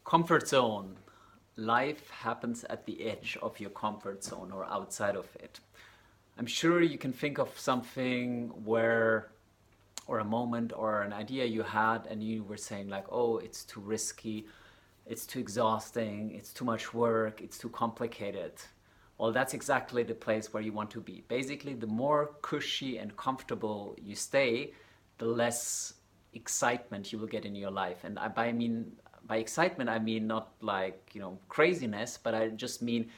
Comfort zone. Life happens at the edge of your comfort zone or outside of it. I'm sure you can think of something where, or a moment or an idea you had, and you were saying, like, oh, it's too risky, it's too exhausting, it's too much work, it's too complicated. Well, that's exactly the place where you want to be. Basically, the more cushy and comfortable you stay, the less excitement you will get in your life. And by excitement, I mean not like, craziness, but I just mean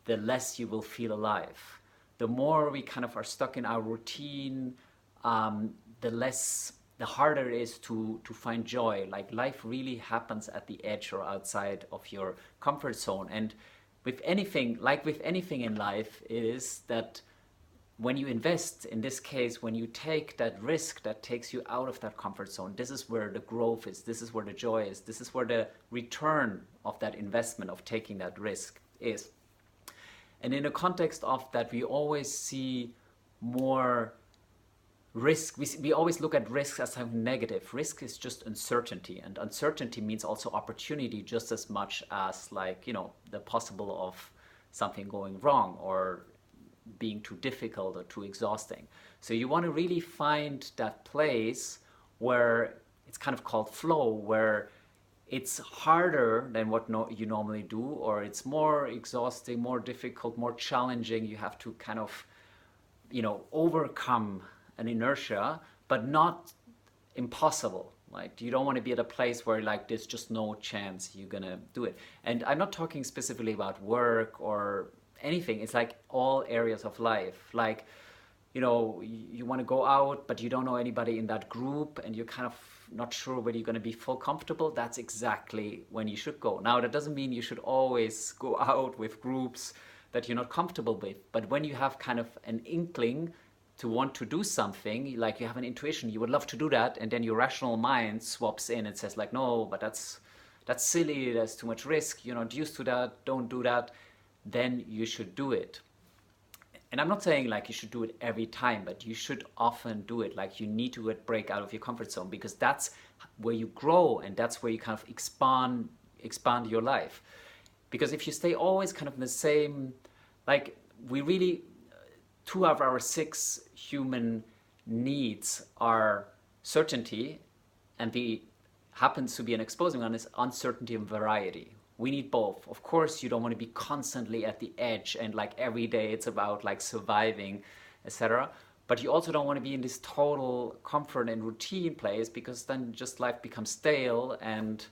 the less you will feel alive. The more we kind of are stuck in our routine, the harder it is to find joy. Like, life really happens at the edge or outside of your comfort zone. And with anything, like with anything in life, is that when you invest, in this case, when you take that risk that takes you out of that comfort zone, this is where the growth is, this is where the joy is, this is where the return of that investment of taking that risk is. And in the context of that, we always see more risk. We always look at risk as something negative. Risk is just uncertainty, and uncertainty means also opportunity just as much as, like, the possible of something going wrong or being too difficult or too exhausting. So you want to really find that place where it's kind of called flow, where it's harder than what you normally do, or it's more exhausting, more difficult, more challenging. You have to kind of, overcome an inertia, but not impossible. Like, you don't want to be at a place where, like, there's just no chance you're gonna do it. And I'm not talking specifically about work or anything. It's like all areas of life. Like, you want to go out, but you don't know anybody in that group, and you're kind of not sure whether you're going to be full comfortable. That's exactly when you should go. Now, that doesn't mean you should always go out with groups that you're not comfortable with. But when you have kind of an inkling to want to do something, like you have an intuition, you would love to do that, and then your rational mind swaps in and says, like, no, but that's silly, there's too much risk, you're not used to that, don't do that, then you should do it. And I'm not saying like you should do it every time, but you should often do it. Like, you need to break out of your comfort zone, because that's where you grow, and that's where you kind of expand your life. Because if you stay always kind of in the same, like, we really, two of our six human needs are certainty, and the happens to be an exposing one is uncertainty and variety. We need both. Of course, you don't want to be constantly at the edge and, like, every day it's about, like, surviving, etc. But you also don't want to be in this total comfort and routine place, because then just life becomes stale. And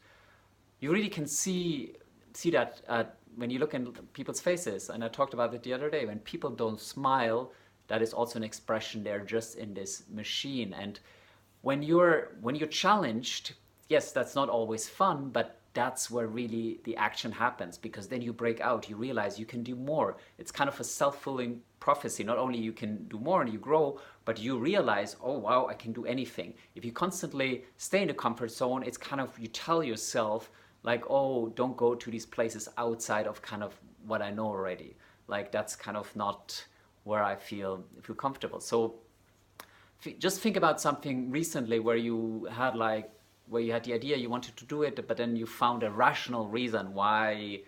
you really can see that when you look in people's faces. And I talked about it the other day. When people don't smile, that is also an expression they're just in this machine. And when you're challenged, yes, that's not always fun, but that's where really the action happens, because then you break out, you realize you can do more. It's kind of a self-fulfilling prophecy. Not only you can do more and you grow, but you realize, oh wow, I can do anything. If you constantly stay in the comfort zone, it's kind of, you tell yourself, like, oh, don't go to these places outside of kind of what I know already. Like, that's kind of not where I feel comfortable. So just think about something recently where you had the idea you wanted to do it, but then you found a rational reason why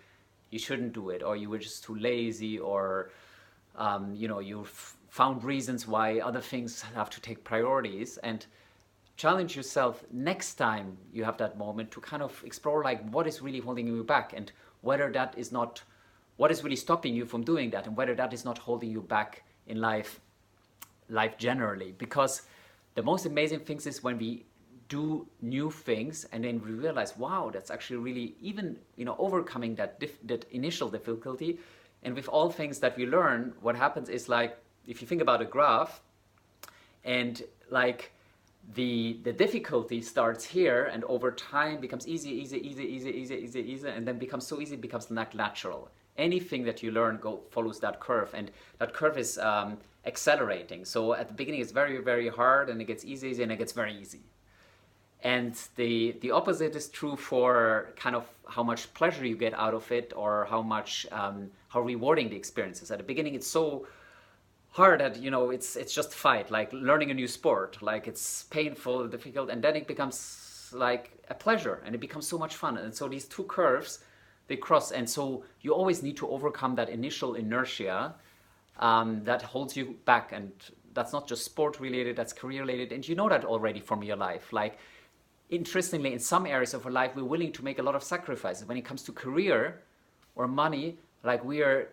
you shouldn't do it, or you were just too lazy, or you found reasons why other things have to take priorities. And challenge yourself next time you have that moment to kind of explore, like, what is really holding you back, and whether that is not what is really stopping you from doing that, and whether that is not holding you back in life generally. Because the most amazing things is when we do new things and then we realize, wow, that's actually really, even overcoming that initial difficulty. And with all things that we learn, what happens is, like, if you think about a graph, and, like, the difficulty starts here, and over time becomes easy, and then becomes so easy it becomes like natural. Anything that you learn follows that curve, and that curve is accelerating. So at the beginning it's very, very hard, and it gets easy, and it gets very easy. And the opposite is true for kind of how much pleasure you get out of it, or how rewarding the experience is. At the beginning it's so hard that it's just fight, like learning a new sport, like it's painful, difficult, and then it becomes becomes like a pleasure and it becomes so much fun. And so these two curves, they cross. And so you always need to overcome that initial inertia that holds you back. And that's not just sport related, that's career related. And you know that already from your life. Like, interestingly, in some areas of our life, we're willing to make a lot of sacrifices. When it comes to career or money, like we're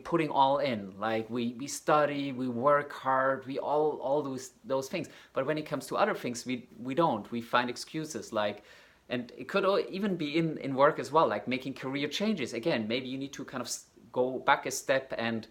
putting all in. Like we study, we work hard, we all those things. But when it comes to other things, we don't. We find excuses like, and it could even be in work as well, like making career changes. Again, maybe you need to kind of go back a step and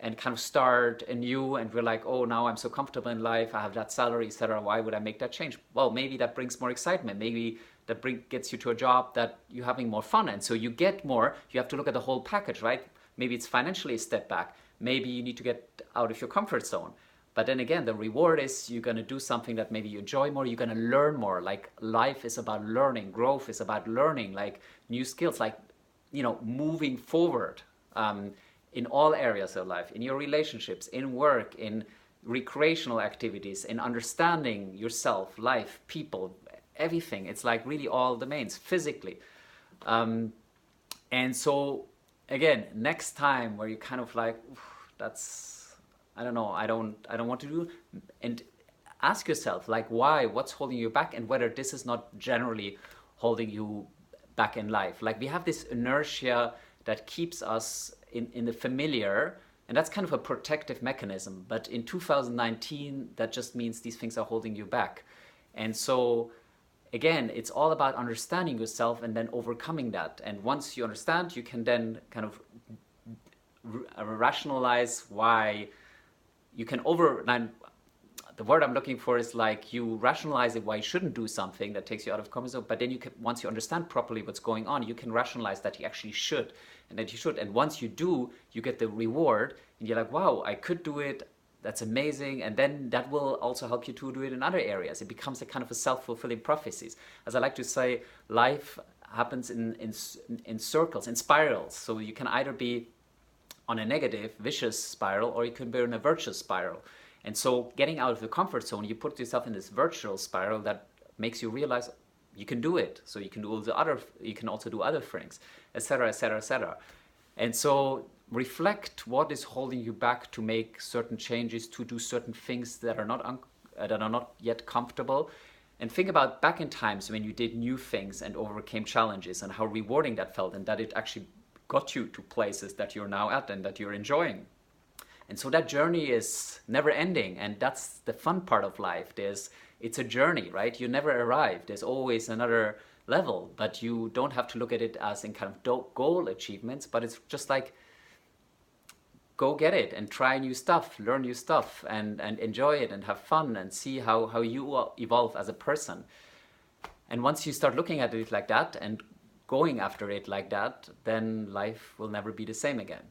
kind of start anew, and we're like, oh, now I'm so comfortable in life, I have that salary, etc. Why would I make that change? Well, maybe that brings more excitement. Maybe that gets you to a job that you're having more fun, and so you get more. You have to look at the whole package, right? Maybe it's financially a step back. Maybe you need to get out of your comfort zone. But then again, the reward is you're going to do something that maybe you enjoy more. You're going to learn more. Like, life is about learning. Growth is about learning, like new skills, like, moving forward. In all areas of life, in your relationships, in work, in recreational activities, in understanding yourself, life, people, everything. It's like really all domains, physically. And so, again, next time where you kind of like, that's, I don't know, I don't want to do, and ask yourself, like, why, what's holding you back, and whether this is not generally holding you back in life. Like, we have this inertia that keeps us in the familiar, and that's kind of a protective mechanism. But in 2019, that just means these things are holding you back. And so, again, it's all about understanding yourself and then overcoming that. And once you understand, you can then kind of rationalize why you can the word I'm looking for is like, you rationalize it why you shouldn't do something that takes you out of comfort zone, but then you can, once you understand properly what's going on, you can rationalize that you actually should, and that you should. And once you do, you get the reward, and you're like, wow, I could do it, that's amazing. And then that will also help you to do it in other areas. It becomes a kind of a self-fulfilling prophecies. As I like to say, life happens in circles, in spirals. So you can either be on a negative, vicious spiral, or you can be in a virtuous spiral. And so getting out of the comfort zone, you put yourself in this virtual spiral that makes you realize you can do it. So you can you can also do other things, etc., etc., etc. And so reflect what is holding you back to make certain changes, to do certain things that are not yet comfortable. And think about back in times when you did new things and overcame challenges, and how rewarding that felt, and that it actually got you to places that you're now at and that you're enjoying. And so that journey is never ending, and that's the fun part of life. It's a journey, right? You never arrive. There's always another level, but you don't have to look at it as in kind of goal achievements, but it's just like, go get it and try new stuff, learn new stuff, and enjoy it and have fun and see how you evolve as a person. And once you start looking at it like that and going after it like that, then life will never be the same again.